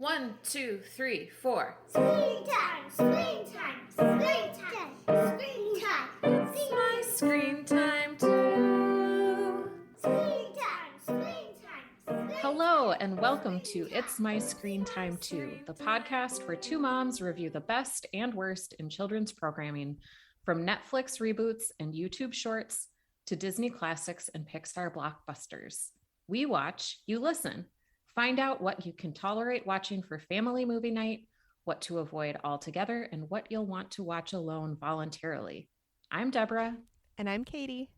1, 2, 3, 4. Screen time, screen time, screen time, screen time. It's my screen time too. Screen time, screen time. Hello and welcome to It's My Screen Time Too, the podcast where two moms review the best and worst in children's programming, from Netflix reboots and YouTube shorts to Disney classics and Pixar blockbusters. We watch, you listen. Find out what you can tolerate watching for family movie night, what to avoid altogether, and what you'll want to watch alone voluntarily. I'm Deborah. And I'm Katie.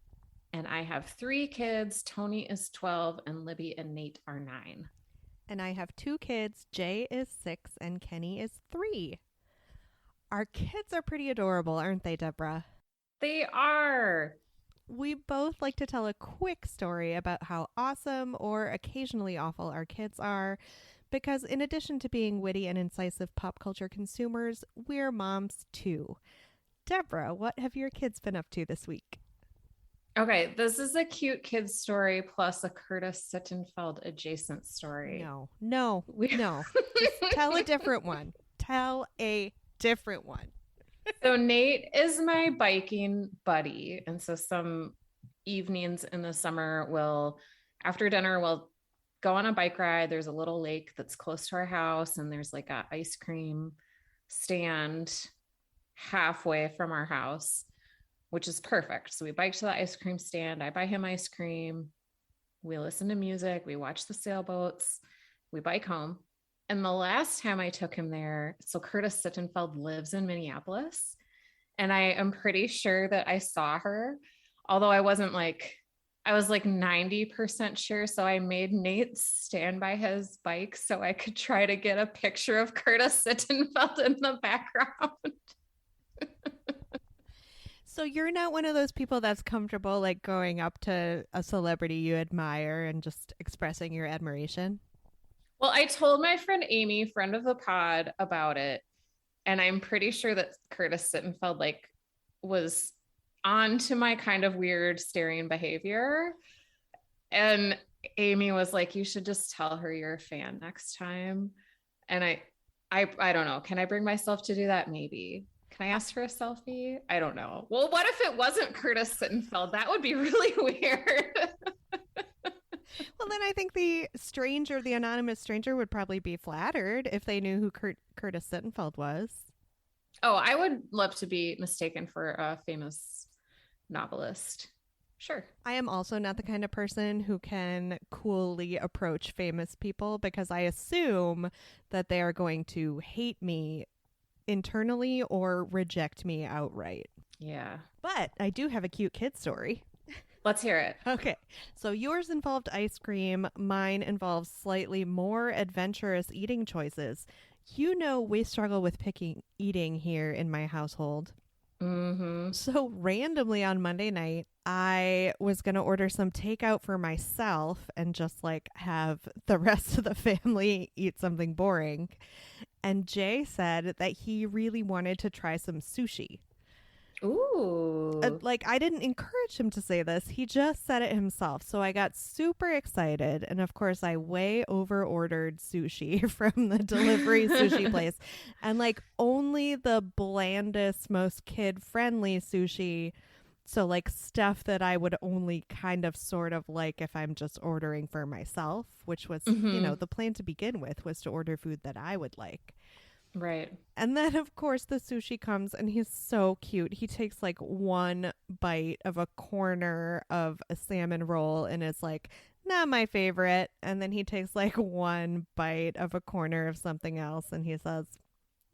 And I have 3 kids. Tony is 12 and Libby and Nate are 9. And I have 2 kids. Jay is 6 and Kenny is 3. Our kids are pretty adorable, aren't they, Deborah? They are. We both like to tell a quick story about how awesome or occasionally awful our kids are, because in addition to being witty and incisive pop culture consumers, we're moms too. Deborah, what have your kids been up to this week? Okay, this is a cute kid story plus a Curtis Sittenfeld adjacent story. No. Just tell a different one. Tell a different one. So Nate is my biking buddy. And so some evenings in the summer after dinner, we'll go on a bike ride. There's a little lake that's close to our house, and there's like an ice cream stand halfway from our house, which is perfect. So we bike to the ice cream stand. I buy him ice cream. We listen to music. We watch the sailboats. We bike home. And the last time I took him there, so Curtis Sittenfeld lives in Minneapolis, and I am pretty sure that I saw her, although I was like 90% sure. So I made Nate stand by his bike so I could try to get a picture of Curtis Sittenfeld in the background. So you're not one of those people that's comfortable like going up to a celebrity you admire and just expressing your admiration? Well, I told my friend Amy, friend of the pod, about it. And I'm pretty sure that Curtis Sittenfeld was on to my kind of weird staring behavior. And Amy was like, you should just tell her you're a fan next time. And I don't know. Can I bring myself to do that? Maybe. Can I ask for a selfie? I don't know. Well, what if it wasn't Curtis Sittenfeld? That would be really weird. Well, then I think the anonymous stranger would probably be flattered if they knew who Curtis Sittenfeld was. Oh, I would love to be mistaken for a famous novelist. Sure. I am also not the kind of person who can coolly approach famous people because I assume that they are going to hate me internally or reject me outright. Yeah. But I do have a cute kid story. Let's hear it. Okay. So yours involved ice cream. Mine involves slightly more adventurous eating choices. You know, we struggle with eating here in my household. Mm-hmm. So randomly on Monday night, I was going to order some takeout for myself and just have the rest of the family eat something boring. And Jay said that he really wanted to try some sushi. Ooh. I didn't encourage him to say this. He just said it himself. So I got super excited. And of course, I way over ordered sushi from the delivery sushi place. And only the blandest, most kid friendly sushi. So stuff that I would only kind of sort of like if I'm just ordering for myself, which was, the plan to begin with was to order food that I would like. Right. And then, of course, the sushi comes and he's so cute. He takes one bite of a corner of a salmon roll and it's not my favorite. And then he takes one bite of a corner of something else and he says,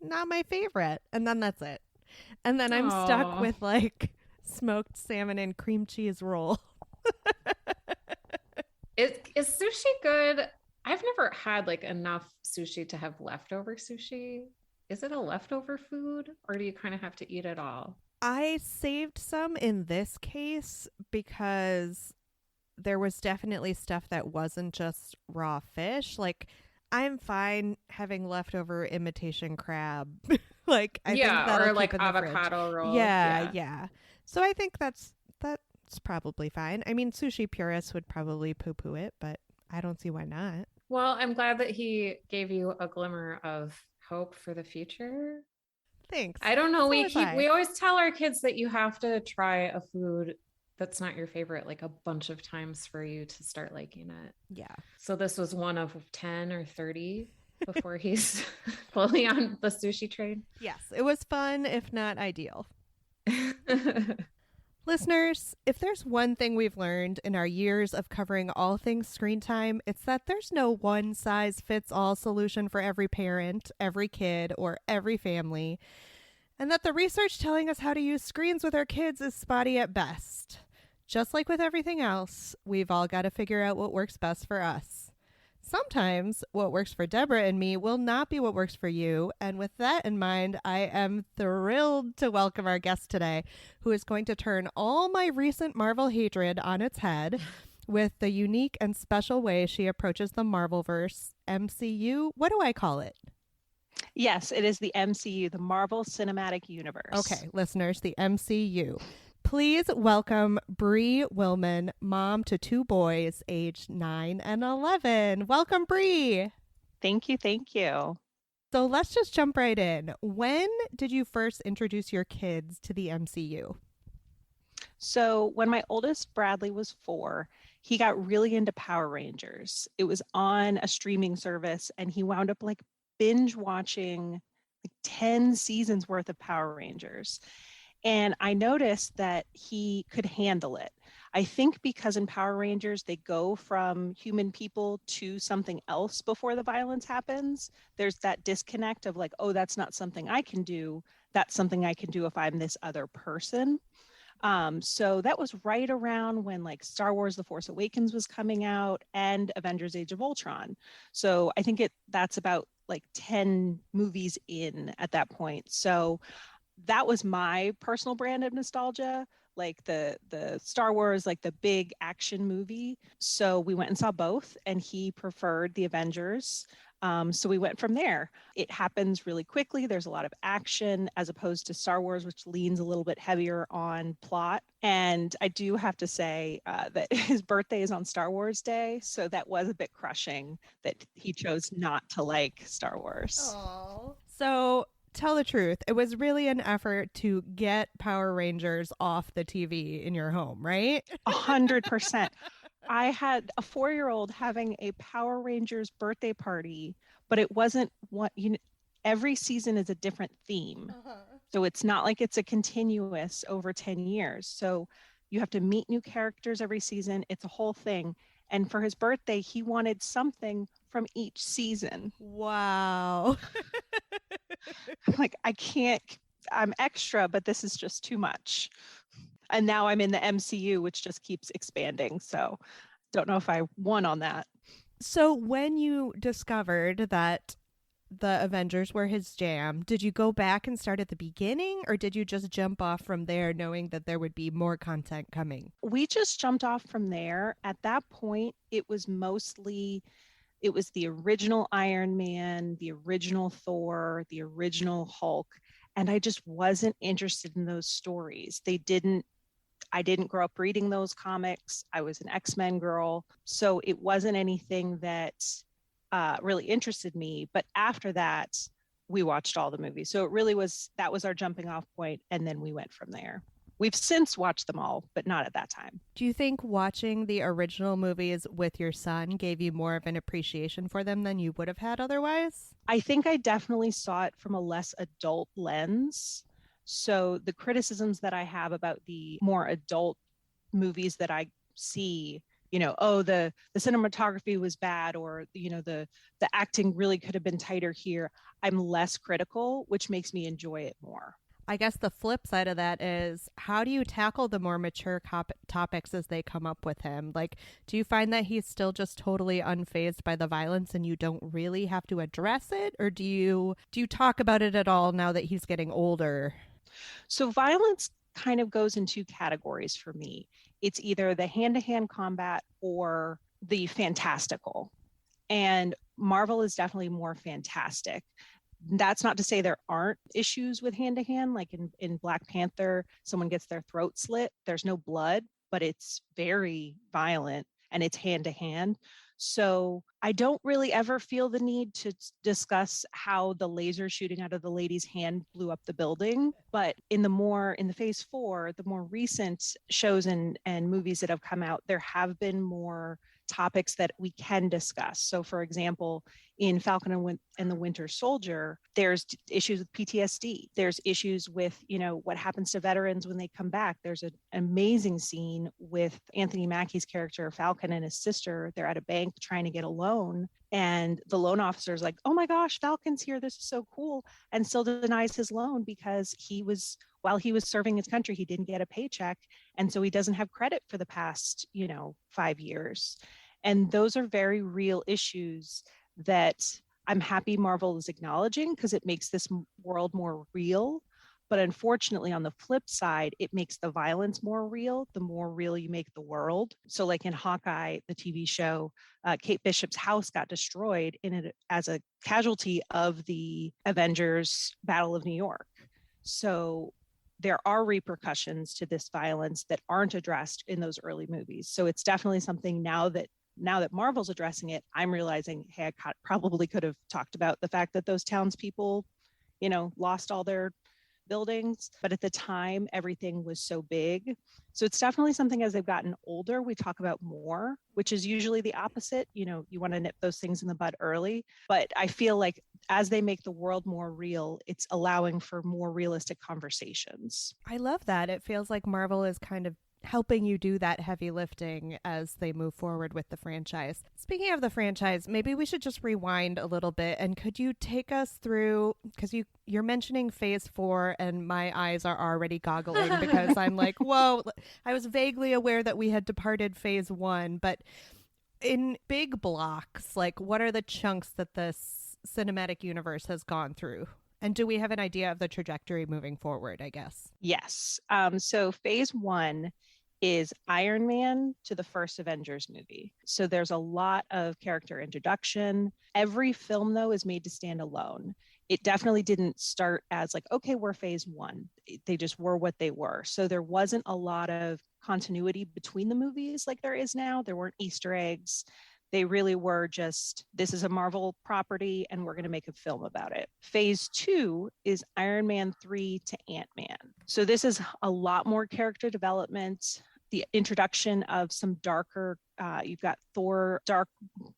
not my favorite. And then that's it. And then I'm stuck with smoked salmon and cream cheese roll. Is sushi good? I've never had enough sushi to have leftover sushi. Is it a leftover food or do you kind of have to eat it all? I saved some in this case because there was definitely stuff that wasn't just raw fish. I'm fine having leftover imitation crab. I think that'll keep in the avocado fridge. rolls. Yeah. So I think that's probably fine. I mean, sushi purists would probably poo-poo it, but I don't see why not. Well, I'm glad that he gave you a glimmer of hope for the future. Thanks. I don't know. So was I. We always tell our kids that you have to try a food that's not your favorite like a bunch of times for you to start liking it. Yeah. So this was one of 10 or 30 before he's fully on the sushi train. Yes, it was fun, if not ideal. Listeners, if there's one thing we've learned in our years of covering all things screen time, it's that there's no one size fits all solution for every parent, every kid, or every family, and that the research telling us how to use screens with our kids is spotty at best. Just like with everything else, we've all got to figure out what works best for us. Sometimes what works for Deborah and me will not be what works for you. And with that in mind, I am thrilled to welcome our guest today, who is going to turn all my recent Marvel hatred on its head with the unique and special way she approaches the Marvelverse, MCU. What do I call it? Yes, it is the MCU, the Marvel Cinematic Universe. Okay, listeners, the MCU. Please welcome Bree Willman, mom to 2 boys aged 9 and 11. Welcome, Bree. Thank you. Thank you. So let's just jump right in. When did you first introduce your kids to the MCU? So when my oldest Bradley was 4, he got really into Power Rangers. It was on a streaming service and he wound up like binge watching like 10 seasons worth of Power Rangers. And I noticed that he could handle it. I think because in Power Rangers, they go from human people to something else before the violence happens. There's that disconnect of like, oh, that's not something I can do. That's something I can do if I'm this other person. So that was right around when like Star Wars The Force Awakens was coming out and Avengers Age of Ultron. So I think that's about like 10 movies in at that point. So that was my personal brand of nostalgia, like the Star Wars, like the big action movie. So we went and saw both, and he preferred the Avengers. So we went from there. It happens really quickly. There's a lot of action as opposed to Star Wars, which leans a little bit heavier on plot. And I do have to say that his birthday is on Star Wars Day. So that was a bit crushing that he chose not to like Star Wars. Aww. So tell the truth. It was really an effort to get Power Rangers off the TV in your home, right? 100%. I had a 4-year-old having a Power Rangers birthday party, but it wasn't every season is a different theme. So it's not like it's a continuous over 10 years. So you have to meet new characters every season. It's a whole thing. And for his birthday, he wanted something from each season. Wow. I'm like, I'm extra, but this is just too much. And now I'm in the MCU, which just keeps expanding. So don't know if I won on that. So when you discovered that the Avengers were his jam, did you go back and start at the beginning, or did you just jump off from there knowing that there would be more content coming? We just jumped off from there. At that point, it was the original Iron Man, the original Thor, the original Hulk. And I just wasn't interested in those stories. I didn't grow up reading those comics. I was an X-Men girl. So it wasn't anything that really interested me. But after that, we watched all the movies. So that was our jumping off point. And then we went from there. We've since watched them all, but not at that time. Do you think watching the original movies with your son gave you more of an appreciation for them than you would have had otherwise? I think I definitely saw it from a less adult lens. So the criticisms that I have about the more adult movies that I see, the cinematography was bad, or, the acting really could have been tighter here. I'm less critical, which makes me enjoy it more. I guess the flip side of that is, how do you tackle the more mature topics as they come up with him? Like, do you find that he's still just totally unfazed by the violence and you don't really have to address it? Or do you talk about it at all now that he's getting older? So violence kind of goes in 2 categories for me. It's either the hand-to-hand combat or the fantastical. And Marvel is definitely more fantastic. That's not to say there aren't issues with hand-to-hand. Like in Black Panther, someone gets their throat slit. There's no blood, but it's very violent. and it's hand to hand. So I don't really ever feel the need to discuss how the laser shooting out of the lady's hand blew up the building. But in the phase 4, the more recent shows and movies that have come out, there have been more topics that we can discuss. So for example, in Falcon and the Winter Soldier, there's issues with PTSD. There's issues with, what happens to veterans when they come back. There's an amazing scene with Anthony Mackie's character, Falcon, and his sister. They're at a bank trying to get a loan. And the loan officer is like, oh my gosh, Falcon's here. This is so cool. And still denies his loan because while he was serving his country, he didn't get a paycheck. And so he doesn't have credit for the past, 5 years. And those are very real issues that I'm happy Marvel is acknowledging because it makes this world more real. But unfortunately, on the flip side, it makes the violence more real, the more real you make the world. So like in Hawkeye, the TV show, Kate Bishop's house got destroyed as a casualty of the Avengers Battle of New York. So there are repercussions to this violence that aren't addressed in those early movies. So it's definitely something now that Marvel's addressing it, I'm realizing, hey, I probably could have talked about the fact that those townspeople, lost all their buildings. But at the time, everything was so big. So it's definitely something as they've gotten older, we talk about more, which is usually the opposite. You want to nip those things in the bud early. But I feel like as they make the world more real, it's allowing for more realistic conversations. I love that. It feels like Marvel is kind of helping you do that heavy lifting as they move forward with the franchise. Speaking of the franchise, maybe we should just rewind a little bit, and could you take us through, because you're mentioning phase 4 and my eyes are already goggling because I'm like, whoa, I was vaguely aware that we had departed phase 1, but in big blocks, like what are the chunks that this cinematic universe has gone through? And do we have an idea of the trajectory moving forward, I guess? Yes. So phase 1 is Iron Man to the first Avengers movie. So there's a lot of character introduction. Every film, though, is made to stand alone. It definitely didn't start as like, okay, we're phase 1. They just were what they were. So there wasn't a lot of continuity between the movies like there is now. There weren't Easter eggs. They really were just, this is a Marvel property and we're going to make a film about it. Phase 2 is Iron Man 3 to Ant-Man. So this is a lot more character development, the introduction of some darker, you've got Thor, Dark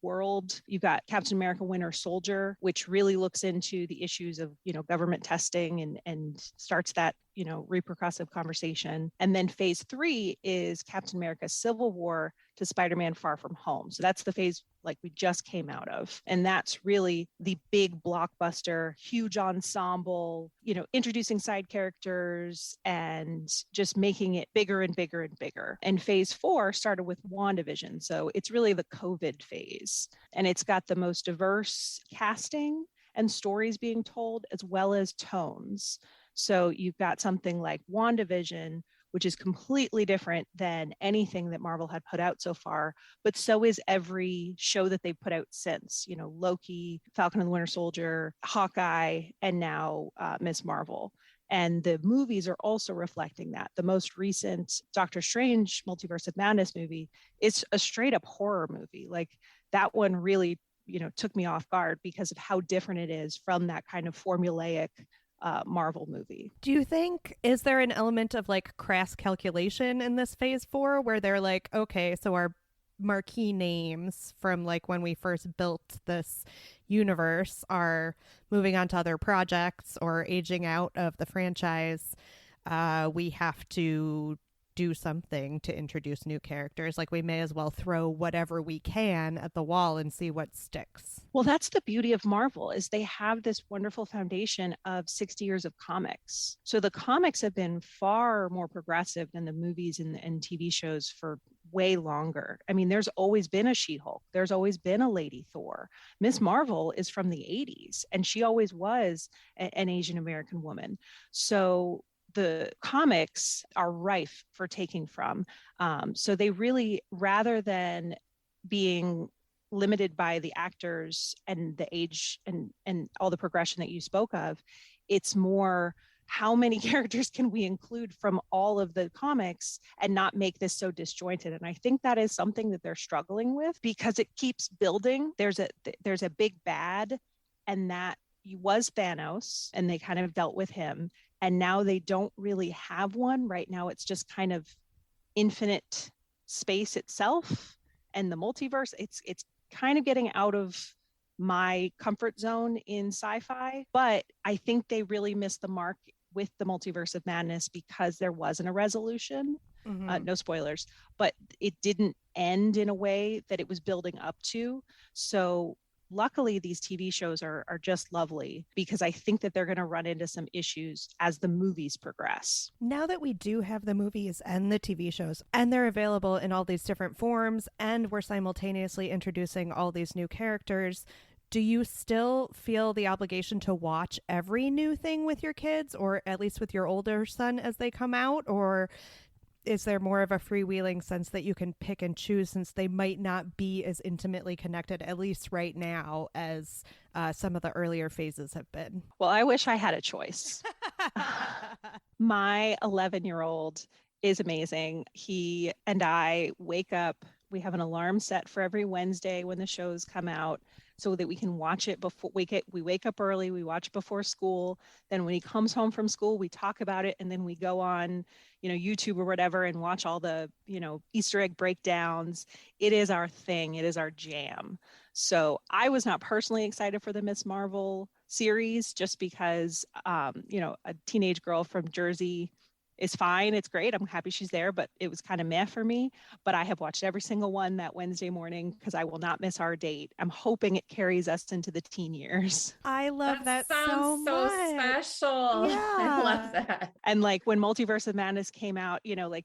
World, you've got Captain America, Winter Soldier, which really looks into the issues of, government testing and starts that, repercussive conversation. And then phase 3 is Captain America, Civil War to Spider-Man Far From Home. So that's the phase like we just came out of. And that's really the big blockbuster, huge ensemble, introducing side characters and just making it bigger and bigger and bigger. And phase 4 started with WandaVision. So it's really the COVID phase. And it's got the most diverse casting and stories being told, as well as tones. So you've got something like WandaVision, which is completely different than anything that Marvel had put out so far. But so is every show that they've put out since, Loki, Falcon and the Winter Soldier, Hawkeye, and now Ms. Marvel. And the movies are also reflecting that. The most recent Doctor Strange Multiverse of Madness movie is a straight up horror movie. Like that one really, took me off guard because of how different it is from that kind of formulaic Marvel movie. Do you think, is there an element of like crass calculation in this phase 4 where they're like, okay, so our marquee names from like when we first built this universe are moving on to other projects or aging out of the franchise? We have to do something to introduce new characters. Like we may as well throw whatever we can at the wall and see what sticks. Well, that's the beauty of Marvel is they have this wonderful foundation of 60 years of comics. So the comics have been far more progressive than the movies and TV shows for way longer. I mean, there's always been a She-Hulk. There's always been a Lady Thor. Ms. Marvel is from the 80s, and she always was an Asian American woman. So the comics are rife for taking from. So they really, rather than being limited by the actors and the age and all the progression that you spoke of, it's more how many characters can we include from all of the comics and not make this so disjointed? And I think that is something that they're struggling with because it keeps building. There's a big bad, and that was Thanos, and they kind of dealt with him. And now they don't really have one. Right now, it's just kind of infinite space itself and the multiverse. It's kind of getting out of my comfort zone in sci-fi, but I think they really missed the mark with the Multiverse of Madness because there wasn't a resolution. No spoilers, but it didn't end in a way that it was building up to. So luckily these TV shows are just lovely because I think that they're going to run into some issues as the movies progress. Now that we do have the movies and the TV shows, and they're available in all these different forms, and we're simultaneously introducing all these new characters, do you still feel the obligation to watch every new thing with your kids, or at least with your older son as they come out? Or is there more of a freewheeling sense that you can pick and choose since they might not be as intimately connected, at least right now, as some of the earlier phases have been? Well, I wish I had a choice. My 11-year-old is amazing. He and I wake up, we have an alarm set for every Wednesday when the shows come out so that we can watch it before we wake up early, we watch before school. Then when he comes home from school, we talk about it, and then we go on, YouTube or whatever and watch all the, Easter egg breakdowns. It is our thing. It is our jam. So I was not personally excited for the Miss Marvel series just because, a teenage girl from Jersey is fine. It's great. I'm happy she's there, but it was kind of meh for me. But I have watched every single one that Wednesday morning because I will not miss our date. I'm hoping it carries us into the teen years. I love that sounds so special. Yeah. I love that. And like when Multiverse of Madness came out,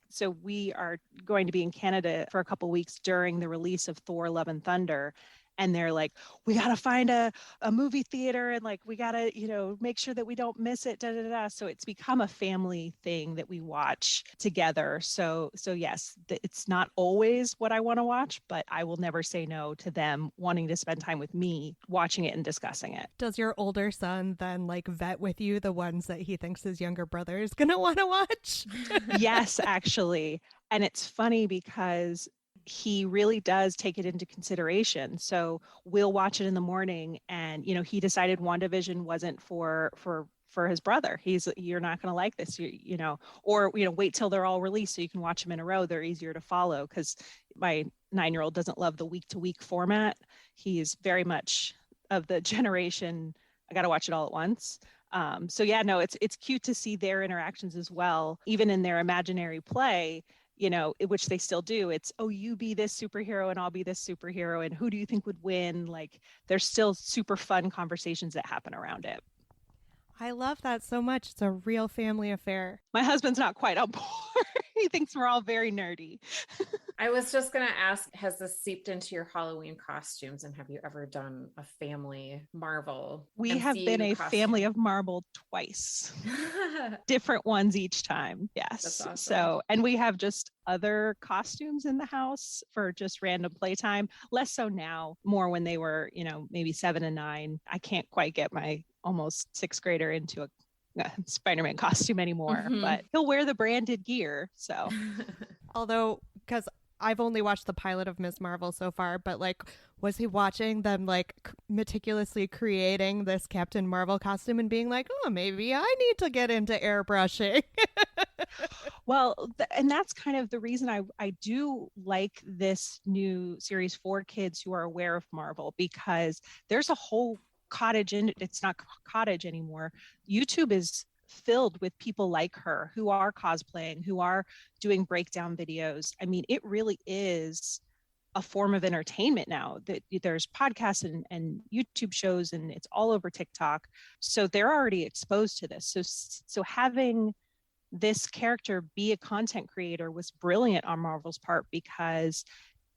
so we are going to be in Canada for a couple weeks during the release of Thor: Love and Thunder. And they're like, we got to find a movie theater, and like, we got to, make sure that we don't miss it. Da, da, da, da. So it's become a family thing that we watch together. So yes, it's not always what I want to watch, but I will never say no to them wanting to spend time with me watching it and discussing it. Does your older son then like vet with you the ones that he thinks his younger brother is going to want to watch? Yes, actually. And it's funny because he really does take it into consideration. So we'll watch it in the morning, and he decided WandaVision wasn't for his brother. You're not going to like this, or wait till they're all released so you can watch them in a row. They're easier to follow because my 9-year-old doesn't love the week-to-week format. He is very much of the generation, I got to watch it all at once. So yeah, no, it's cute to see their interactions as well, even in their imaginary play. Which they still do. It's, oh, you be this superhero and I'll be this superhero, and who do you think would win? Like, there's still super fun conversations that happen around it. I love that so much. It's a real family affair. My husband's not quite on board. He thinks we're all very nerdy. I was just going to ask, has this seeped into your Halloween costumes, and have you ever done a family Marvel? We MCU have been a costume? family of Marvel twice. Different ones each time. Yes. That's awesome. So, and we have just other costumes in the house for just random playtime. Less so now, more when they were, maybe 7 and 9. I can't quite get my almost 6th grader into a Spider-Man costume anymore, but he'll wear the branded gear. So, although, because I've only watched the pilot of Miss Marvel so far, but like, was he watching them like meticulously creating this Captain Marvel costume and being like, oh, maybe I need to get into airbrushing? Well, and that's kind of the reason I do like this new series for kids who are aware of Marvel, because there's a whole cottage in it's not cottage anymore. YouTube is filled with people like her who are cosplaying, who are doing breakdown videos. I mean, it really is a form of entertainment now. That there's podcasts and YouTube shows, and it's all over TikTok. So they're already exposed to this. So having this character be a content creator was brilliant on Marvel's part, because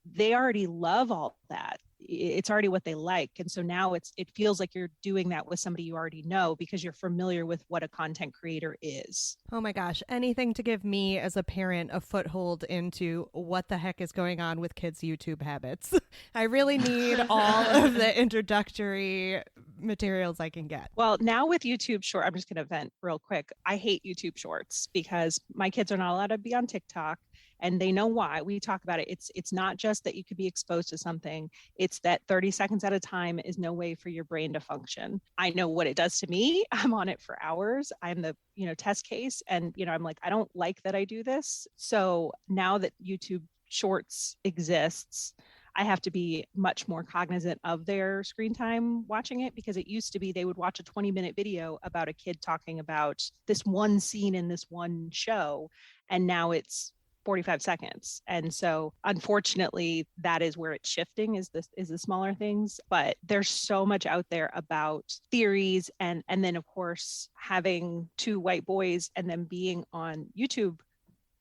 they already love all that. it's already what they like. And so now it feels like you're doing that with somebody you already know because you're familiar with what a content creator is. Oh my gosh, anything to give me as a parent a foothold into what the heck is going on with kids' YouTube habits. I really need all of the introductory materials I can get. Well, now with YouTube short, I'm just going to vent real quick. I hate YouTube shorts because my kids are not allowed to be on TikTok. And they know why. We talk about it. It's not just that you could be exposed to something. It's that 30 seconds at a time is no way for your brain to function. I know what it does to me. I'm on it for hours. I'm the, test case. And, I'm like, I don't like that I do this. So now that YouTube Shorts exists, I have to be much more cognizant of their screen time watching it, because it used to be they would watch a 20-minute video about a kid talking about this one scene in this one show. And now it's 45 seconds. And so unfortunately, that is where it's shifting, is the smaller things. But there's so much out there about theories, and then of course having two white boys and them being on YouTube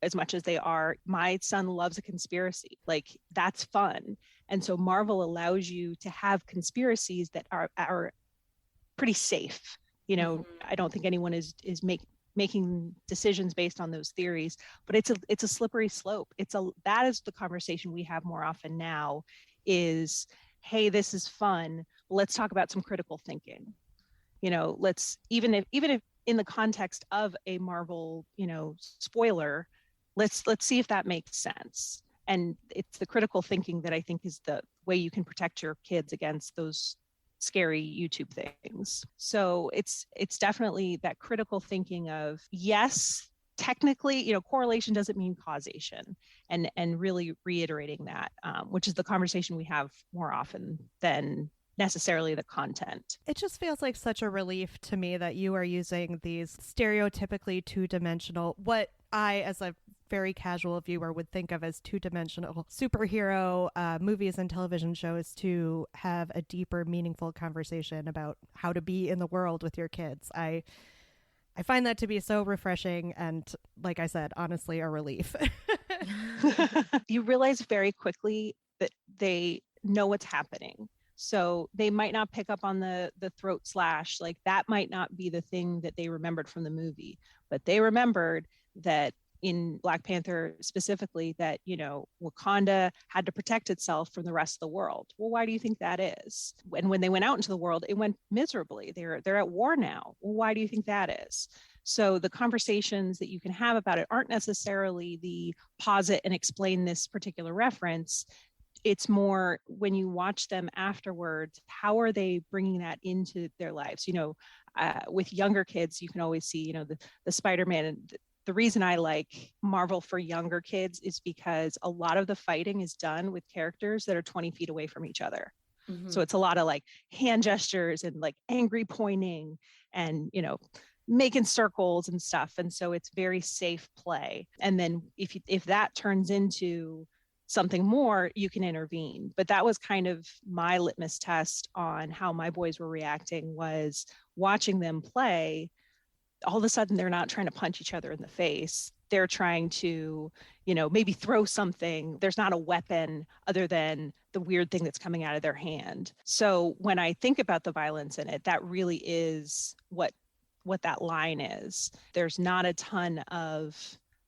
as much as they are. My son loves a conspiracy. Like, that's fun. And so Marvel allows you to have conspiracies that are pretty safe. I don't think anyone is making decisions based on those theories, but it's a slippery slope. That is the conversation we have more often now is, hey, this is fun. Let's talk about some critical thinking. Let's, even if in the context of a Marvel, spoiler, let's see if that makes sense. And it's the critical thinking that I think is the way you can protect your kids against those scary YouTube things. So it's definitely that critical thinking of, yes, technically, correlation doesn't mean causation, and really reiterating that, which is the conversation we have more often than necessarily the content. It just feels like such a relief to me that you are using these stereotypically two-dimensional, what I, as a very casual viewer, would think of as two-dimensional superhero movies and television shows, to have a deeper, meaningful conversation about how to be in the world with your kids. I find that to be so refreshing and, like I said, honestly, a relief. You realize very quickly that they know what's happening. So they might not pick up on the throat slash, like that might not be the thing that they remembered from the movie, but they remembered that in Black Panther specifically, that, Wakanda had to protect itself from the rest of the world. Well, why do you think that is? And when they went out into the world, it went miserably. They're at war now. Well, why do you think that is? So the conversations that you can have about it aren't necessarily the pause it and explain this particular reference. It's more when you watch them afterwards, how are they bringing that into their lives? With younger kids, you can always see, the Spider-Man. And the reason I like Marvel for younger kids is because a lot of the fighting is done with characters that are 20 feet away from each other. Mm-hmm. So it's a lot of like hand gestures and like angry pointing and, making circles and stuff. And so it's very safe play. And then if that turns into something more, you can intervene. But that was kind of my litmus test on how my boys were reacting, was watching them play. All of a sudden, they're not trying to punch each other in the face. They're trying to, maybe throw something. There's not a weapon other than the weird thing that's coming out of their hand. So when I think about the violence in it, that really is what that line is. There's not a ton of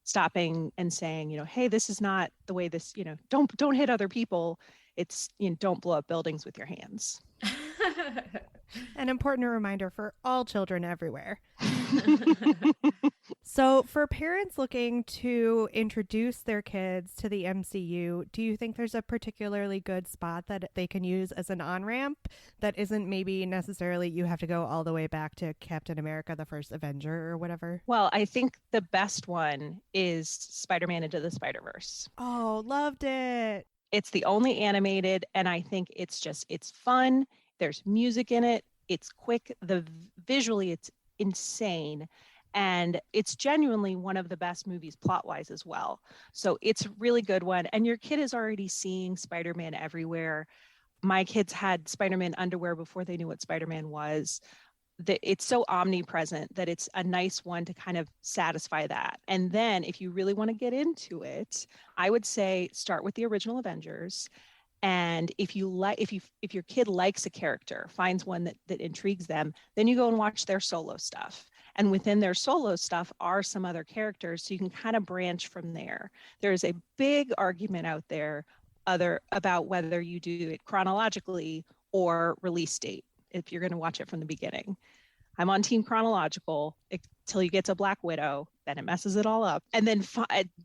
stopping and saying, hey, this is not the way this, don't hit other people. It's, don't blow up buildings with your hands. An important reminder for all children everywhere. So for parents looking to introduce their kids to the MCU, do you think there's a particularly good spot that they can use as an on-ramp that isn't maybe necessarily you have to go all the way back to Captain America, the first Avenger or whatever? Well, I think the best one is Spider-Man Into the Spider-Verse. Oh, loved it. It's the only animated, and I think it's fun. There's music in it. It's quick. Visually, it's insane. And it's genuinely one of the best movies plot-wise as well. So it's a really good one. And your kid is already seeing Spider-Man everywhere. My kids had Spider-Man underwear before they knew what Spider-Man was. It's so omnipresent that it's a nice one to kind of satisfy that. And then if you really want to get into it, I would say start with the original Avengers And if your kid likes a character, finds one that intrigues them, then you go and watch their solo stuff. And within their solo stuff are some other characters, so you can kind of branch from there. There's a big argument out there about whether you do it chronologically or release date if you're going to watch it from the beginning. I'm on team chronological until you get to Black Widow, then it messes it all up. And then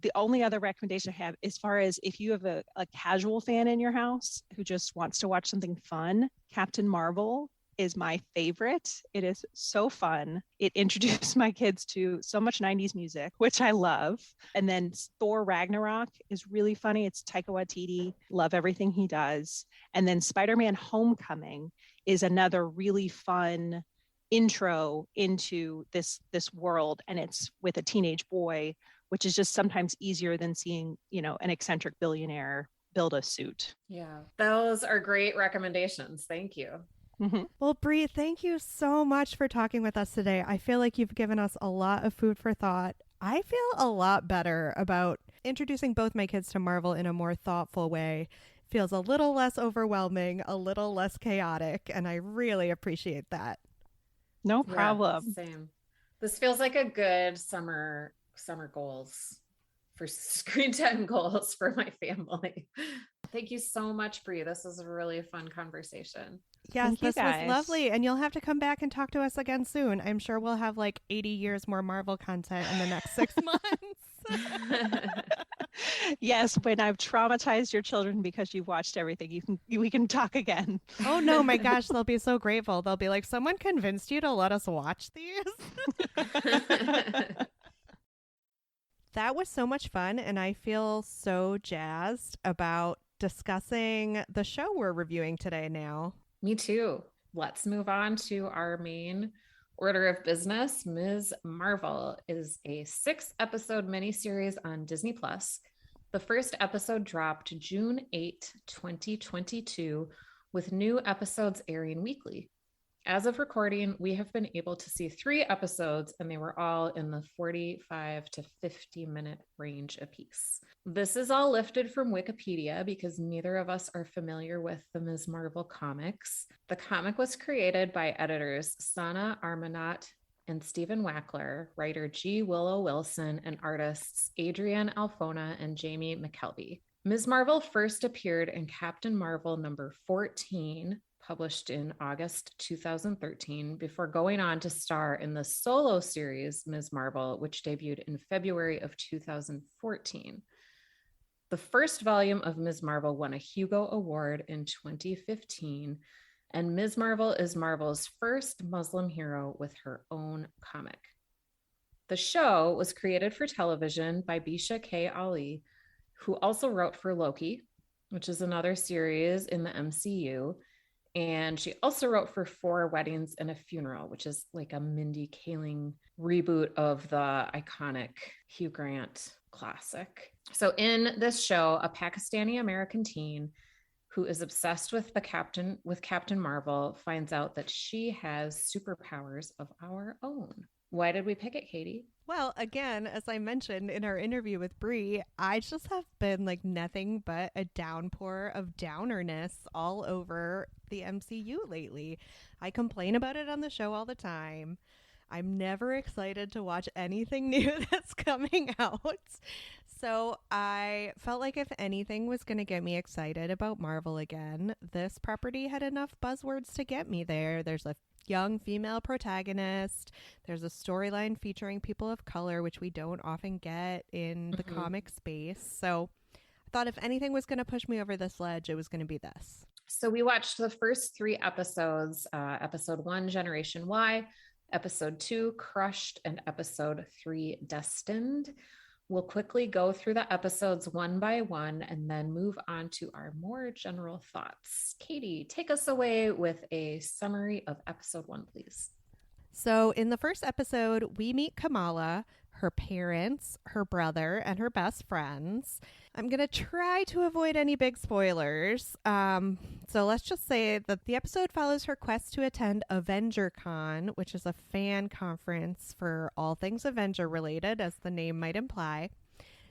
the only other recommendation I have, as far as if you have a casual fan in your house who just wants to watch something fun, Captain Marvel is my favorite. It is so fun. It introduced my kids to so much 90s music, which I love. And then Thor Ragnarok is really funny. It's Taika Waititi. Love everything he does. And then Spider-Man Homecoming is another really fun intro into this world, and it's with a teenage boy, which is just sometimes easier than seeing, an eccentric billionaire build a suit. Yeah, those are great recommendations. Thank you. Mm-hmm. Well, Brie, thank you so much for talking with us today. I feel like you've given us a lot of food for thought. I feel a lot better about introducing both my kids to Marvel in a more thoughtful way. Feels a little less overwhelming, a little less chaotic, and I really appreciate that. No problem. Yeah, same. This feels like a good summer goals for screen time goals for my family. Thank you so much, Brie. This was a really fun conversation. Yes, Thank you, this was guys. lovely. And you'll have to come back and talk to us again soon. I'm sure we'll have like 80 years more Marvel content in the next 6 months. Yes, when I've traumatized your children because you've watched everything, we can talk again. Oh no, my gosh, they'll be so grateful. They'll be like, someone convinced you to let us watch these? That was so much fun, and I feel so jazzed about discussing the show we're reviewing today now. Me too. Let's move on to our main order of business. Ms. Marvel is a 6-episode miniseries on Disney Plus. The first episode dropped June 8, 2022, with new episodes airing weekly. As of recording, we have been able to see 3 episodes, and they were all in the 45 to 50-minute range apiece. This is all lifted from Wikipedia because neither of us are familiar with the Ms. Marvel comics. The comic was created by editors Sana Armanat and Stephen Wackler, writer G. Willow Wilson, and artists Adrienne Alfona and Jamie McKelvey. Ms. Marvel first appeared in Captain Marvel number 14, published in August 2013, before going on to star in the solo series Ms. Marvel, which debuted in February of 2014. The first volume of Ms. Marvel won a Hugo Award in 2015, and Ms. Marvel is Marvel's first Muslim hero with her own comic. The show was created for television by Bisha K. Ali, who also wrote for Loki, which is another series in the MCU. And she also wrote for 4 Weddings and a Funeral, which is like a Mindy Kaling reboot of the iconic Hugh Grant classic. So in this show, a Pakistani American teen who is obsessed with Captain Marvel finds out that she has superpowers of our own. Why did we pick it, Katie? Well, again, as I mentioned in our interview with Brie, I just have been like nothing but a downpour of downerness all over the MCU lately. I complain about it on the show all the time. I'm never excited to watch anything new that's coming out. So I felt like if anything was going to get me excited about Marvel again, this property had enough buzzwords to get me there. There's a young female protagonist. There's a storyline featuring people of color, which we don't often get in the comic space. So I thought if anything was going to push me over this ledge, it was going to be this. So we watched the first 3 episodes, episode 1, Generation Y, episode 2, Crushed, and episode 3, Destined. We'll quickly go through the episodes one by one and then move on to our more general thoughts. Katie, take us away with a summary of episode 1, please. So in the first episode, we meet Kamala, her parents, her brother, and her best friends. I'm going to try to avoid any big spoilers. So let's just say that the episode follows her quest to attend AvengerCon, which is a fan conference for all things Avenger related, as the name might imply.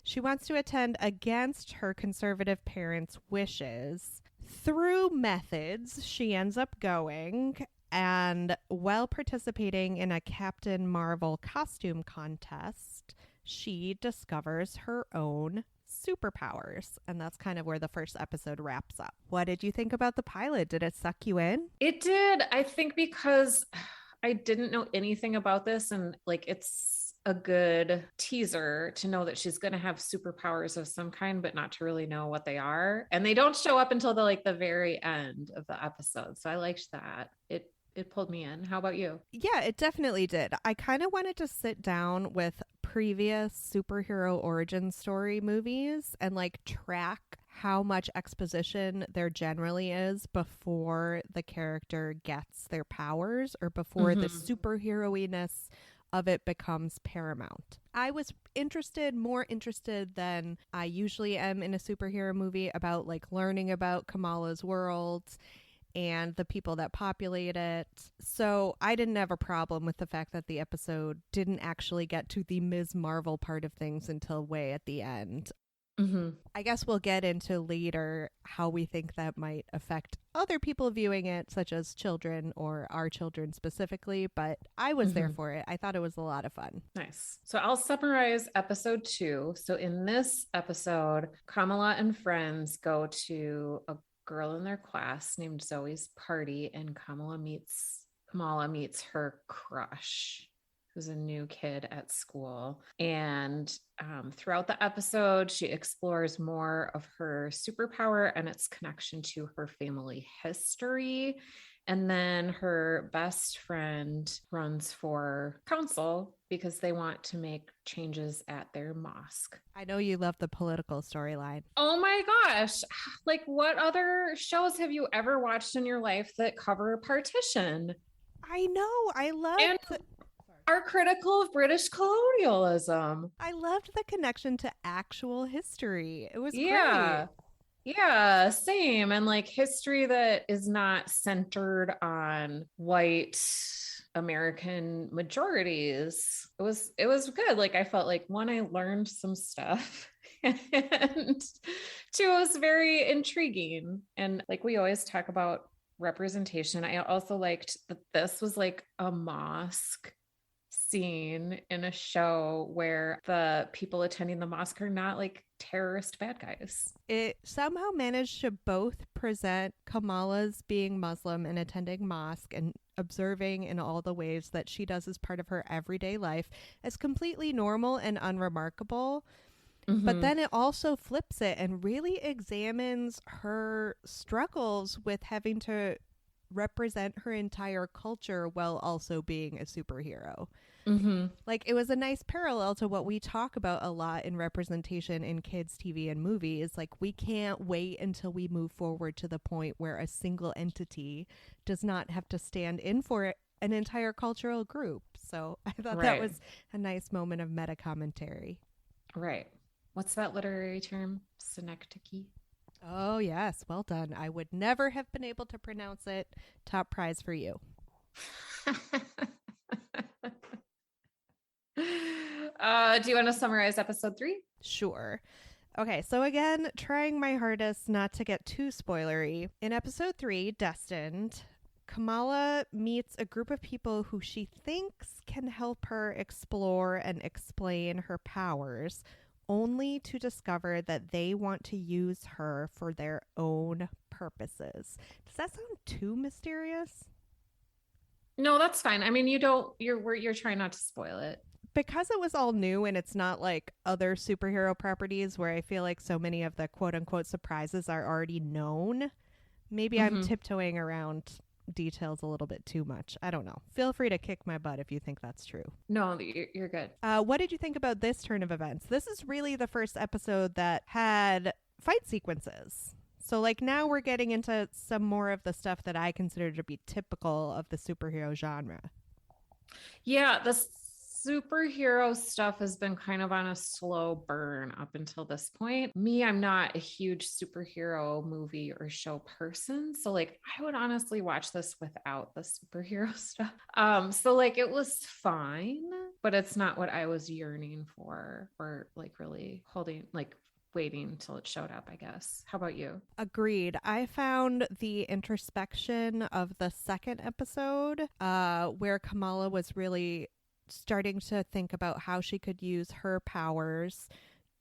She wants to attend against her conservative parents' wishes. Through methods, she ends up going, and while participating in a Captain Marvel costume contest, she discovers her own superpowers. And that's kind of where the first episode wraps up. What did you think about the pilot? Did it suck you in? It did. I think because I didn't know anything about this, and like it's a good teaser to know that she's going to have superpowers of some kind, but not to really know what they are. And they don't show up until the very end of the episode. So I liked that. It pulled me in. How about you? Yeah, it definitely did. I kind of wanted to sit down with previous superhero origin story movies and like track how much exposition there generally is before the character gets their powers or before the superhero-iness of it becomes paramount. I was more interested than I usually am in a superhero movie about like learning about Kamala's world and the people that populate it. So I didn't have a problem with the fact that the episode didn't actually get to the Ms. Marvel part of things until way at the end. I guess we'll get into later how we think that might affect other people viewing it, such as children or our children specifically, but I was there for it. I thought it was a lot of fun. Nice. So I'll summarize episode 2. So in this episode, Kamala and friends go to a girl in their class named Zoe's party, and Kamala meets her crush, who's a new kid at school. And throughout the episode, she explores more of her superpower and its connection to her family history. And then her best friend runs for council because they want to make changes at their mosque. I know you love the political storyline. Oh my gosh. Like, what other shows have you ever watched in your life that cover partition? I know. I loved And are critical of British colonialism. I loved the connection to actual history. It was Yeah. great. Yeah, same. And like history that is not centered on white American majorities. It was good. Like I felt like one, I learned some stuff. And two, it was very intriguing. And like we always talk about representation. I also liked that this was like a mosque scene in a show where the people attending the mosque are not like terrorist bad guys. It somehow managed to both present Kamala's being Muslim and attending mosque and observing in all the ways that she does as part of her everyday life as completely normal and unremarkable. But then it also flips it and really examines her struggles with having to represent her entire culture while also being a superhero. Like it was a nice parallel to what we talk about a lot in representation in kids TV and movies. Like we can't wait until we move forward to the point where a single entity does not have to stand in for an entire cultural group. So I thought that was a nice moment of meta commentary. Right. What's that literary term? Synecdoche? Oh yes, well done. I would never have been able to pronounce it. Top prize for you. Do you want to summarize episode 3? Sure. Okay, so again, trying my hardest not to get too spoilery. In episode 3, Destined, Kamala meets a group of people who she thinks can help her explore and explain her powers, only to discover that they want to use her for their own purposes. Does that sound too mysterious? No, that's fine. I mean, you're trying not to spoil it. Because it was all new and it's not like other superhero properties where I feel like so many of the quote unquote surprises are already known, maybe I'm tiptoeing around details a little bit too much. I don't know. Feel free to kick my butt if you think that's true. No, you're good. What did you think about this turn of events? This is really the first episode that had fight sequences. So like now we're getting into some more of the stuff that I consider to be typical of the superhero genre. Yeah, the superhero stuff has been kind of on a slow burn up until this point. Me, I'm not a huge superhero movie or show person. So like I would honestly watch this without the superhero stuff. So like it was fine, but it's not what I was yearning for or like really holding like waiting till it showed up, I guess. How about you? Agreed. I found the introspection of the second episode, where Kamala was really starting to think about how she could use her powers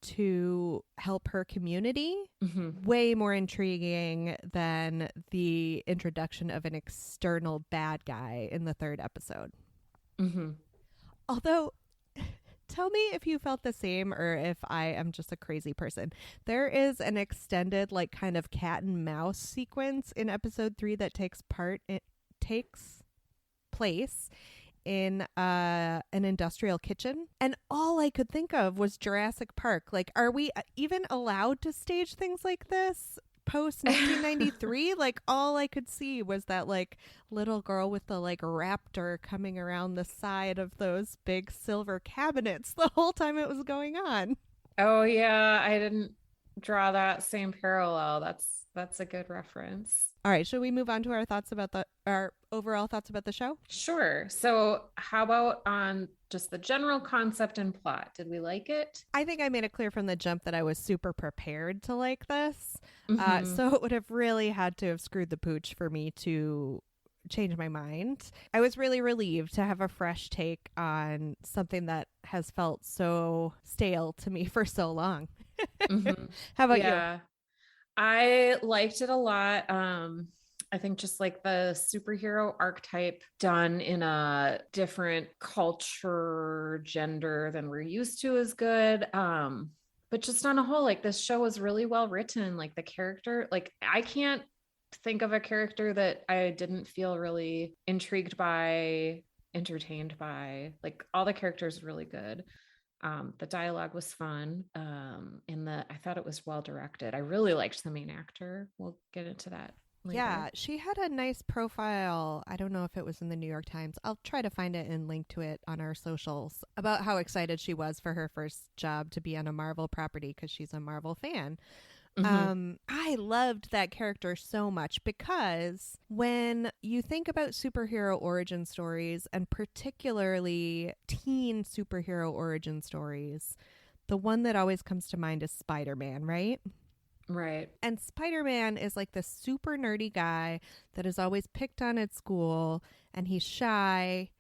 to help her community, way more intriguing than the introduction of an external bad guy in the third episode. Although, tell me if you felt the same or if I am just a crazy person. There is an extended, like, kind of cat and mouse sequence in episode 3 that takes place in an industrial kitchen, and all I could think of was Jurassic Park. Like, are we even allowed to stage things like this post 1993? Like, all I could see was that, like, little girl with the, like, raptor coming around the side of those big silver cabinets the whole time it was going on. Oh yeah, I didn't draw that same parallel. That's a good reference. All right, should we move on to our overall thoughts about the show? Sure. So how about on just the general concept and plot? Did we like it? I think I made it clear from the jump that I was super prepared to like this. Mhm. So it would have really had to have screwed the pooch for me to change my mind. I was really relieved to have a fresh take on something that has felt so stale to me for so long. Mhm. How about you? Yeah. I liked it a lot. I think just like the superhero archetype done in a different culture, gender than we're used to is good. But just on a whole, like this show was really well written. Like the character, like I can't think of a character that I didn't feel really intrigued by, entertained by. Like all the characters really good. The dialogue was fun. I thought it was well directed. I really liked the main actor. We'll get into that later. Yeah, she had a nice profile. I don't know if it was in the New York Times. I'll try to find it and link to it on our socials about how excited she was for her first job to be on a Marvel property because she's a Marvel fan. I loved that character so much because when you think about superhero origin stories, and particularly teen superhero origin stories, the one that always comes to mind is Spider-Man, right? Right. And Spider-Man is like the super nerdy guy that is always picked on at school, and he's shy,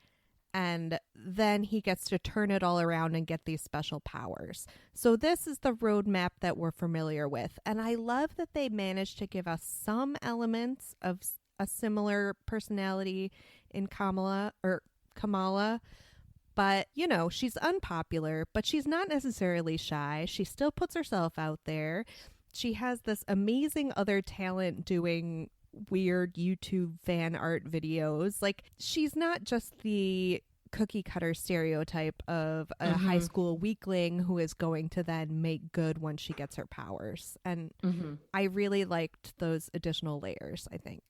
and then he gets to turn it all around and get these special powers. So this is the roadmap that we're familiar with. And I love that they managed to give us some elements of a similar personality in Kamala. But, you know, she's unpopular, but she's not necessarily shy. She still puts herself out there. She has this amazing other talent doing weird YouTube fan art videos. Like, she's not just the cookie cutter stereotype of a high school weakling who is going to then make good once she gets her powers. And I really liked those additional layers, I think.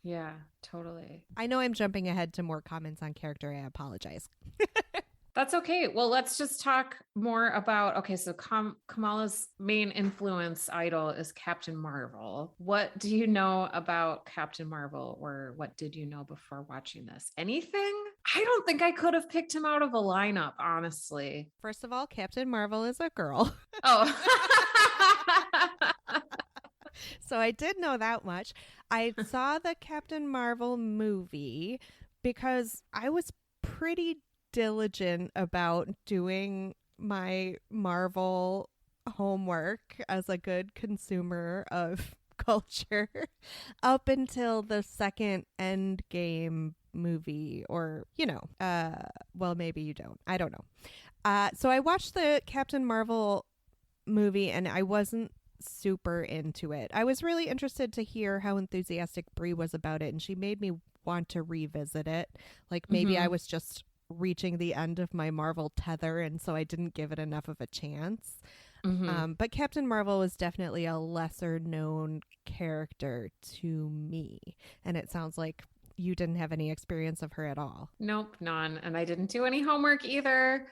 Yeah, totally. I know I'm jumping ahead to more comments on character. I apologize. That's okay. Well, let's just talk more about, okay, so Kamala's main influence idol is Captain Marvel. What do you know about Captain Marvel, or what did you know before watching this? Anything? I don't think I could have picked him out of a lineup, honestly. First of all, Captain Marvel is a girl. Oh. So I did know that much. I saw the Captain Marvel movie because I was pretty diligent about doing my Marvel homework as a good consumer of culture up until the second Endgame movie, or, you know, well, maybe you don't. I don't know. So I watched the Captain Marvel movie and I wasn't super into it. I was really interested to hear how enthusiastic Brie was about it, and she made me want to revisit it. Like maybe I was just reaching the end of my Marvel tether, and so I didn't give it enough of a chance. But Captain Marvel was definitely a lesser known character to me, and it sounds like you didn't have any experience of her at all. Nope, none. And I didn't do any homework either.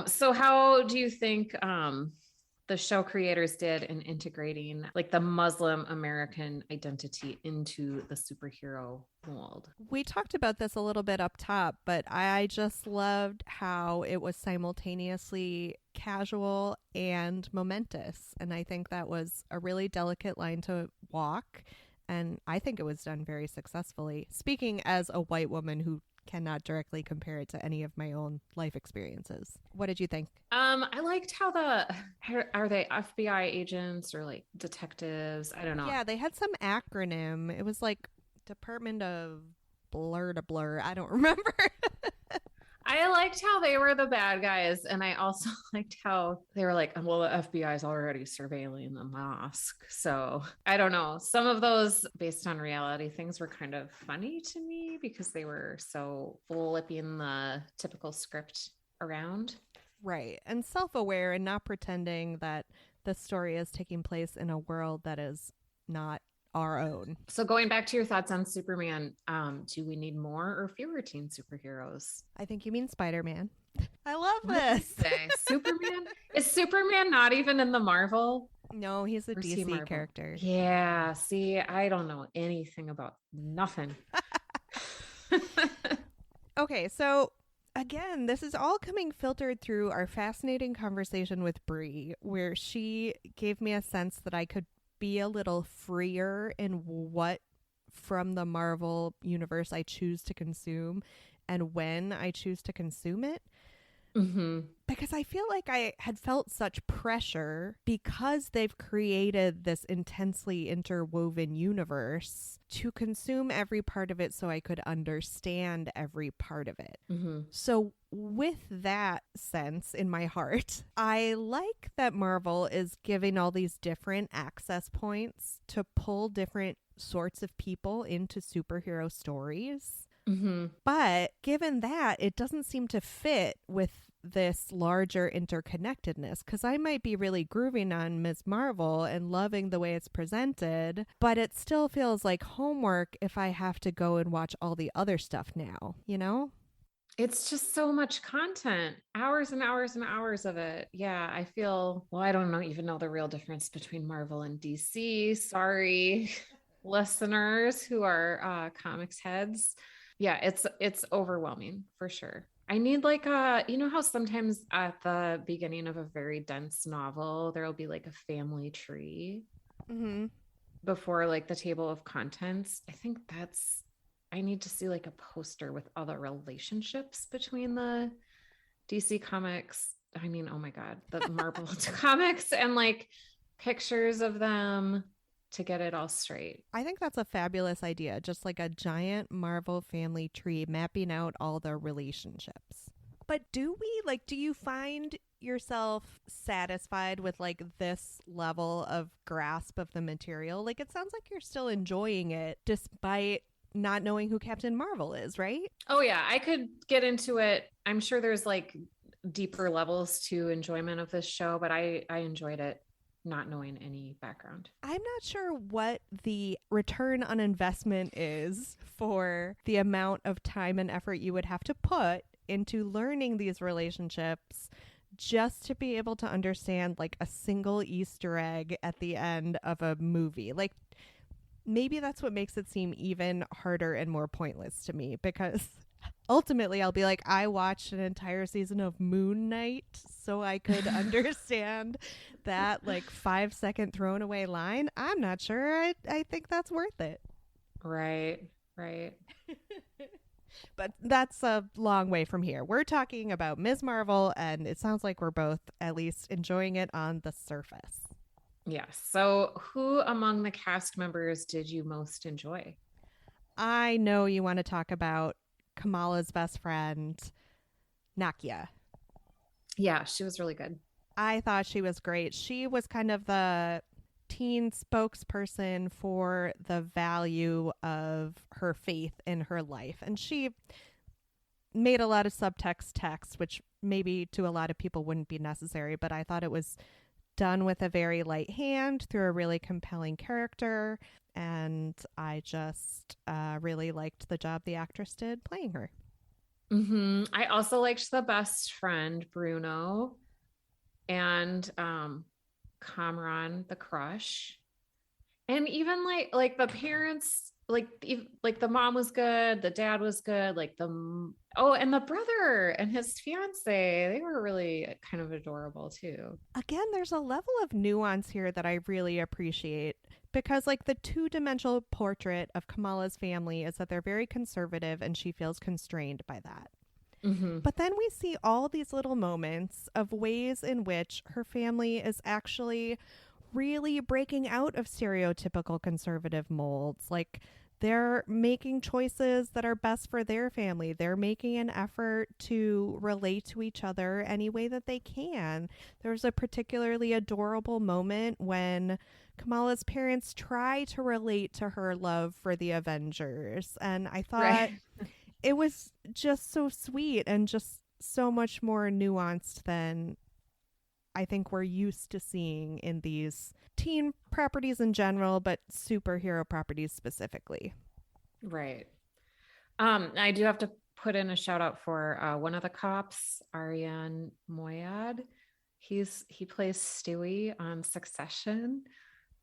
So how do you think the show creators did in integrating like the Muslim American identity into the superhero mold. We talked about this a little bit up top, but I just loved how it was simultaneously casual and momentous. And I think that was a really delicate line to walk. And I think it was done very successfully. Speaking as a white woman who cannot directly compare it to any of my own life experiences. What did you think? I liked how are they FBI agents or like detectives? I don't know. Yeah, they had some acronym. It was like Department of Blur to Blur. I don't remember. I liked how they were the bad guys. And I also liked how they were like, well, the FBI is already surveilling the mosque. So I don't know. Some of those based on reality things were kind of funny to me because they were so flipping the typical script around. Right. And self-aware and not pretending that the story is taking place in a world that is not our own. So going back to your thoughts on Superman, do we need more or fewer teen superheroes? I think you mean Spider-Man. I love this. Superman? Is Superman not even in the Marvel? No, he's a Or is he DC Marvel? character. Yeah, see, I don't know anything about nothing. Okay, so again, this is all coming filtered through our fascinating conversation with Brie, where she gave me a sense that I could be a little freer in what from the Marvel universe I choose to consume and when I choose to consume it. Mm-hmm. Because I feel like I had felt such pressure because they've created this intensely interwoven universe to consume every part of it so I could understand every part of it. Mm-hmm. So with that sense in my heart, I like that Marvel is giving all these different access points to pull different sorts of people into superhero stories. Mm-hmm. But given that, it doesn't seem to fit with this larger interconnectedness, because I might be really grooving on Ms. Marvel and loving the way it's presented, but it still feels like homework if I have to go and watch all the other stuff now, you know? It's just so much content, hours and hours and hours of it. Yeah, I feel, well, I don't even know the real difference between Marvel and DC. Sorry, listeners who are comics heads. Yeah, it's overwhelming for sure. I need like you know how sometimes at the beginning of a very dense novel, there'll be like a family tree Mm-hmm. before like the table of contents. I need to see like a poster with all the relationships between the DC comics. I mean, oh my God, the Marvel comics and like pictures of them to get it all straight. I think that's a fabulous idea. Just like a giant Marvel family tree mapping out all the relationships. But do you find yourself satisfied with like this level of grasp of the material? Like, it sounds like you're still enjoying it despite not knowing who Captain Marvel is, right? Oh yeah, I could get into it. I'm sure there's like deeper levels to enjoyment of this show, but I enjoyed it not knowing any background. I'm not sure what the return on investment is for the amount of time and effort you would have to put into learning these relationships just to be able to understand like a single Easter egg at the end of a movie. Like, maybe that's what makes it seem even harder and more pointless to me, because ultimately I'll be like, I watched an entire season of Moon Knight so I could understand that like 5-second thrown away line. I'm not sure I think that's worth it. Right. But that's a long way from here. We're talking about Ms. Marvel, and it sounds like we're both at least enjoying it on the surface. Yes. So who among the cast members did you most enjoy? I know you want to talk about Kamala's best friend, Nakia. Yeah, she was really good. I thought she was great. She was kind of the teen spokesperson for the value of her faith in her life. And she made a lot of subtext text, which maybe to a lot of people wouldn't be necessary, but I thought it was done with a very light hand through a really compelling character. And I just really liked the job the actress did playing her. Mm-hmm. I also liked the best friend, Bruno. And Kamran, the crush. And even like the parents, like the mom was good, the dad was good, and the brother and his fiance, they were really kind of adorable too. Again, there's a level of nuance here that I really appreciate because, like, the two-dimensional portrait of Kamala's family is that they're very conservative and she feels constrained by that. Mm-hmm. But then we see all these little moments of ways in which her family is actually really breaking out of stereotypical conservative molds. Like, they're making choices that are best for their family. They're making an effort to relate to each other any way that they can. There's a particularly adorable moment when Kamala's parents try to relate to her love for the Avengers. And I thought Right. it was just so sweet and just so much more nuanced than I think we're used to seeing in these teen properties in general, but superhero properties specifically. Right. I do have to put in a shout out for one of the cops, Aryan Moyad. He plays Stewie on Succession.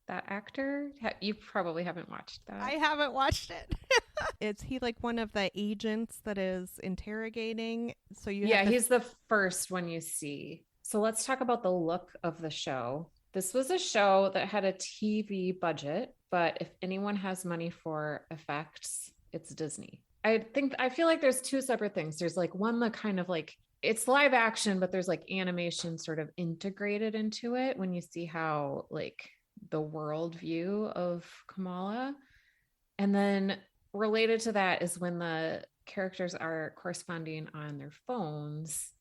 That actor, you probably haven't watched that. I haven't watched it. Is he like one of the agents that is interrogating? So he's the first one you see. So let's talk about the look of the show. This was a show that had a TV budget, but if anyone has money for effects, it's Disney. I feel like there's two separate things. There's like one that kind of like it's live action, but there's like animation sort of integrated into it when you see how like the world view of Kamala. And then related to that is when the characters are corresponding on their phones,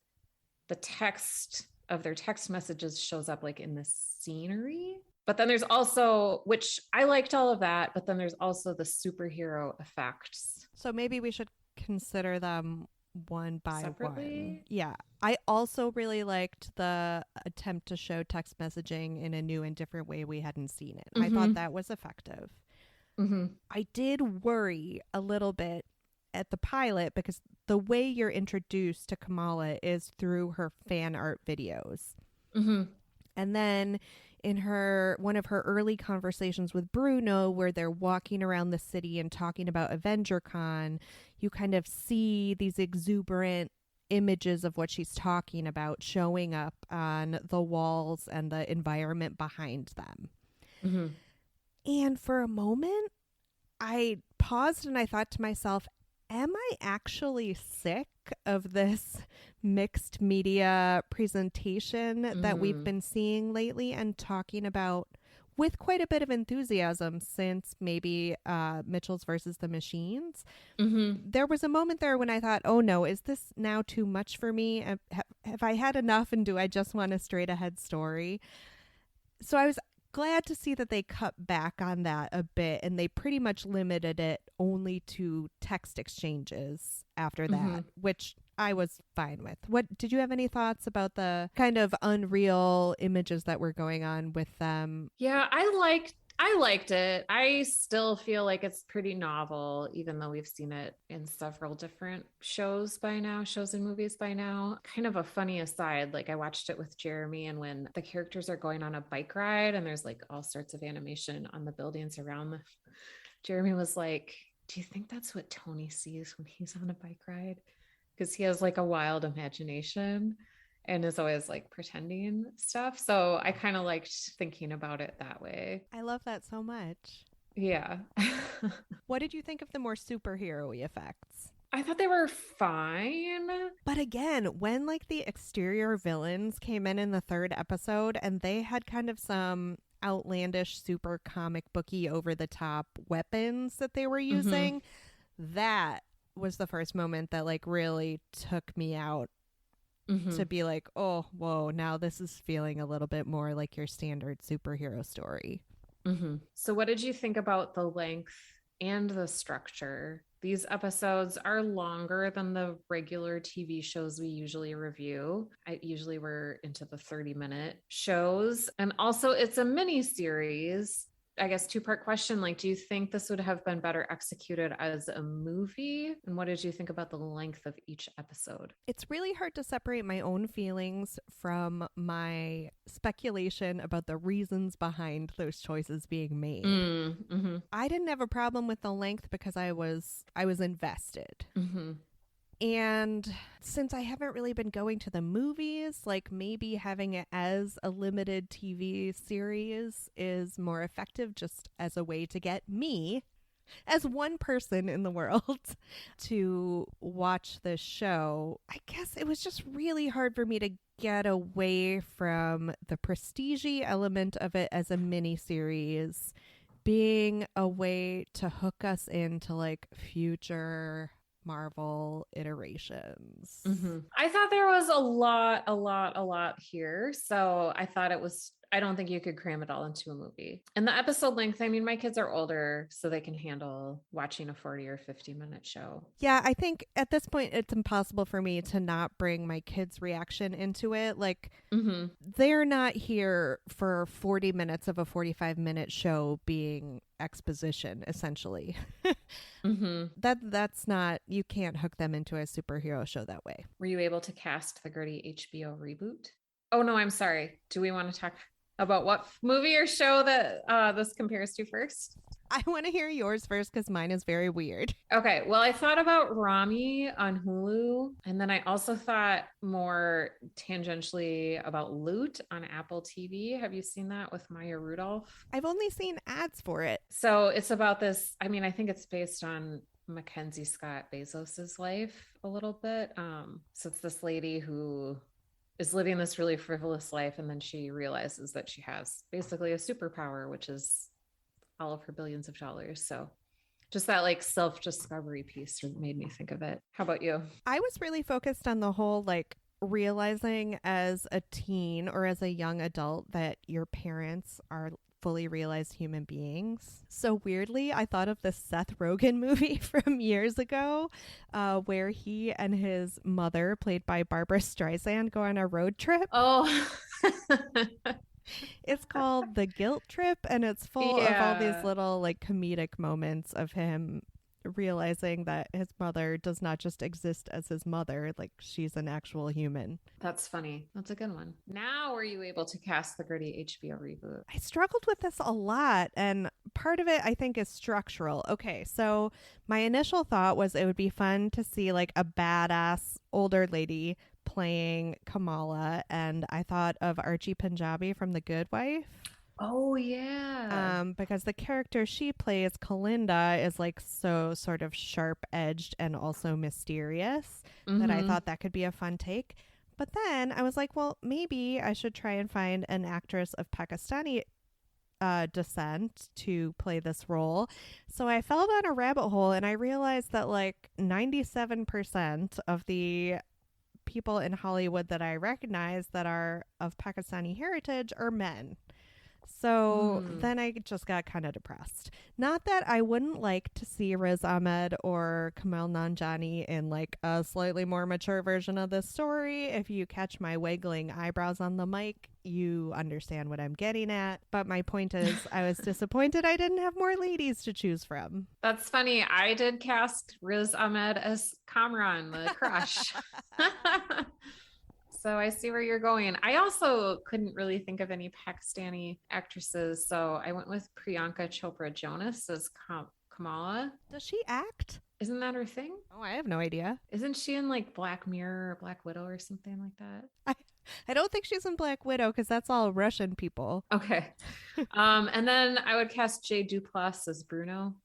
the text of their text messages shows up like in the scenery. But then there's also, which I liked all of that, but then there's also the superhero effects. So maybe we should consider them one by Separately? one. Yeah. I also really liked the attempt to show text messaging in a new and different way we hadn't seen it. I thought that was effective. Mm-hmm. I did worry a little bit at the pilot because the way you're introduced to Kamala is through her fan art videos. Mm-hmm. And then in one of her early conversations with Bruno, where they're walking around the city and talking about AvengerCon, you kind of see these exuberant images of what she's talking about showing up on the walls and the environment behind them. Mm-hmm. And for a moment, I paused and I thought to myself, am I actually sick of this mixed media presentation that we've been seeing lately and talking about with quite a bit of enthusiasm since maybe Mitchell's versus the Machines? Mm-hmm. There was a moment there when I thought, oh no, is this now too much for me? Have I had enough and do I just want a straight ahead story? So I was glad to see that they cut back on that a bit and they pretty much limited it only to text exchanges after that, which I was fine with. What did you have any thoughts about the kind of unreal images that were going on with them? Yeah, I liked it. I still feel like it's pretty novel, even though we've seen it in several different shows and movies by now. Kind of a funny aside, like I watched it with Jeremy, and when the characters are going on a bike ride and there's like all sorts of animation on the buildings around them, Jeremy was like, do you think that's what Tony sees when he's on a bike ride? Because he has like a wild imagination and is always like pretending stuff. So I kind of liked thinking about it that way. I love that so much. Yeah. What did you think of the more superhero-y effects? I thought they were fine. But again, when like the exterior villains came in the third episode and they had kind of some outlandish, super comic booky, over the top weapons that they were using, that was the first moment that like really took me out to be like, oh, whoa, now this is feeling a little bit more like your standard superhero story. So what did you think about the length and the structure? These episodes are longer than the regular TV shows we usually review. We're into the 30-minute shows. And also it's a mini series. I guess, two-part question. Like, do you think this would have been better executed as a movie? And what did you think about the length of each episode? It's really hard to separate my own feelings from my speculation about the reasons behind those choices being made. Mm-hmm. I didn't have a problem with the length because I was invested. Mm-hmm. And since I haven't really been going to the movies, like maybe having it as a limited TV series is more effective just as a way to get me, as one person in the world, to watch this show. I guess it was just really hard for me to get away from the prestige element of it as a mini series being a way to hook us into like future Marvel iterations. Mm-hmm. I thought there was a lot here. So I thought I don't think you could cram it all into a movie. And the episode length, I mean, my kids are older, so they can handle watching a 40 or 50-minute show. Yeah, I think at this point it's impossible for me to not bring my kids' reaction into it. Like, Mm-hmm. they're not here for 40 minutes of a 45-minute show being exposition, essentially. Mm-hmm. That's not, you can't hook them into a superhero show that way. Were you able to cast the Gertie HBO reboot? Oh, no, I'm sorry. Do we want to talk about what movie or show that this compares to first? I want to hear yours first because mine is very weird. Okay, well, I thought about Rami on Hulu, and then I also thought more tangentially about Loot on Apple TV. Have you seen that with Maya Rudolph? I've only seen ads for it. So it's about this. I mean, I think it's based on Mackenzie Scott Bezos's life a little bit. So it's this lady who is living this really frivolous life, and then she realizes that she has basically a superpower, which is all of her billions of dollars. So just that like self-discovery piece made me think of it. How about you? I was really focused on the whole like realizing as a teen or as a young adult that your parents are fully realized human beings. So weirdly, I thought of the Seth Rogen movie from years ago where he and his mother, played by Barbara Streisand, go on a road trip. Oh, It's called The Guilt Trip, and it's full of all these Yeah. little like comedic moments of him realizing that his mother does not just exist as his mother, like she's an actual human. that's funny. That's a good one. Now, were you able to cast the Gertie HBO reboot? I struggled with this a lot, and part of it I think is structural. Okay, so my initial thought was it would be fun to see like a badass older lady playing Kamala, and I thought of Archie Punjabi from The Good Wife. Oh, yeah. Because the character she plays, Kalinda, is like so sort of sharp edged and also mysterious that I Mhm. thought that could be a fun take. But then I was like, well, maybe I should try and find an actress of Pakistani descent to play this role. So I fell down a rabbit hole and I realized that like 97% of the people in Hollywood that I recognize that are of Pakistani heritage are men. So then I just got kind of depressed. Not that I wouldn't like to see Riz Ahmed or Kamal Nanjiani in like a slightly more mature version of this story. If you catch my wiggling eyebrows on the mic, you understand what I'm getting at. But my point is, I was disappointed I didn't have more ladies to choose from. That's funny. I did cast Riz Ahmed as Kamran, the crush. So I see where you're going. I also couldn't really think of any Pakistani actresses. So I went with Priyanka Chopra Jonas as Kamala. Does she act? Isn't that her thing? Oh, I have no idea. Isn't she in like Black Mirror or Black Widow or something like that? I don't think she's in Black Widow because that's all Russian people. Okay. And then I would cast Jay Duplass as Bruno.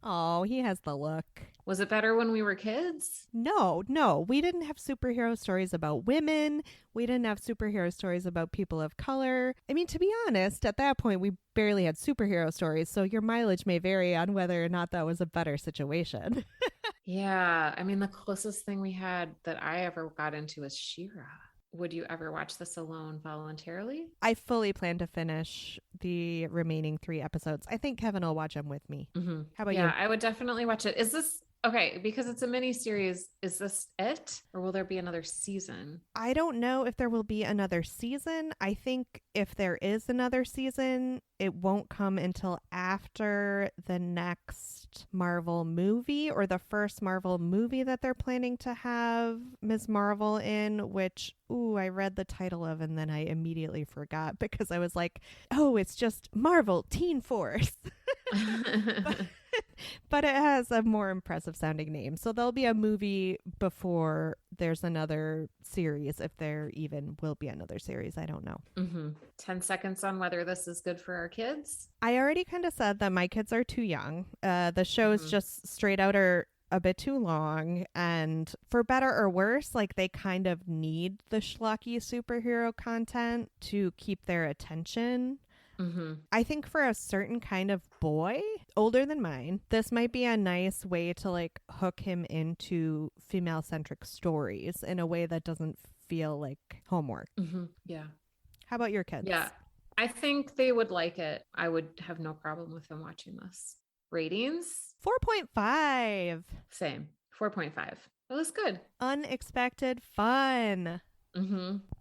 Oh, he has the look. Was it better when we were kids? No. We didn't have superhero stories about women. We didn't have superhero stories about people of color. I mean, to be honest, at that point, we barely had superhero stories. So your mileage may vary on whether or not that was a better situation. Yeah. I mean, the closest thing we had that I ever got into was She-Ra. Would you ever watch this alone voluntarily? I fully plan to finish the remaining 3 episodes. I think Kevin will watch them with me. Mm-hmm. How about Yeah, you? I would definitely watch it. Is this Okay, because it's a mini series, is this it? Or will there be another season? I don't know if there will be another season. I think if there is another season, it won't come until after the next Marvel movie or the first Marvel movie that they're planning to have Ms. Marvel in, which, I read the title of and then I immediately forgot because I was like, oh, it's just Marvel Teen Force. But it has a more impressive sounding name. So there'll be a movie before there's another series, if there even will be another series. I don't know. 10 seconds on whether this is good for our kids. I already kind of said that my kids are too young. The shows just straight out are a bit too long. And for better or worse, like they kind of need the schlocky superhero content to keep their attention. I think for a certain kind of boy, older than mine, this might be a nice way to like hook him into female-centric stories in a way that doesn't feel like homework. Yeah. How about your kids? Yeah. I think they would like it. I would have no problem with them watching this. Ratings? 4.5. Same. 4.5. That was good. Unexpected fun.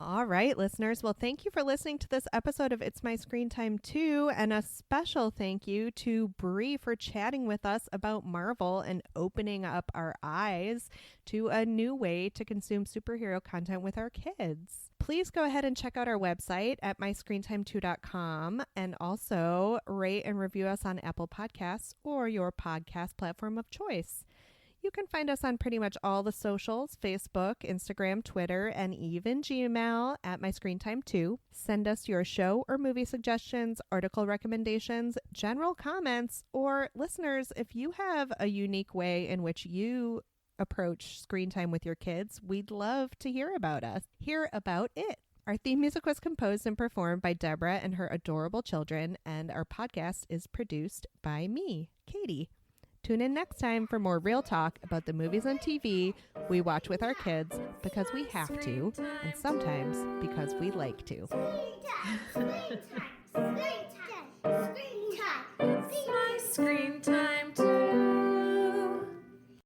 All right, listeners. Well, thank you for listening to this episode of It's My Screen Time 2, and a special thank you to Brie for chatting with us about Marvel and opening up our eyes to a new way to consume superhero content with our kids. Please go ahead and check out our website at myscreentime2.com and also rate and review us on Apple Podcasts or your podcast platform of choice. You can find us on pretty much all the socials, Facebook, Instagram, Twitter, and even Gmail at myscreentime2. Send us your show or movie suggestions, article recommendations, general comments, or listeners, if you have a unique way in which you approach screen time with your kids, we'd love to hear about it. Our theme music was composed and performed by Deborah and her adorable children, and our podcast is produced by me, Katie. Tune in next time for more real talk about the movies on TV we watch with our kids because we have to, and sometimes because we like to. Screen time. Screen time.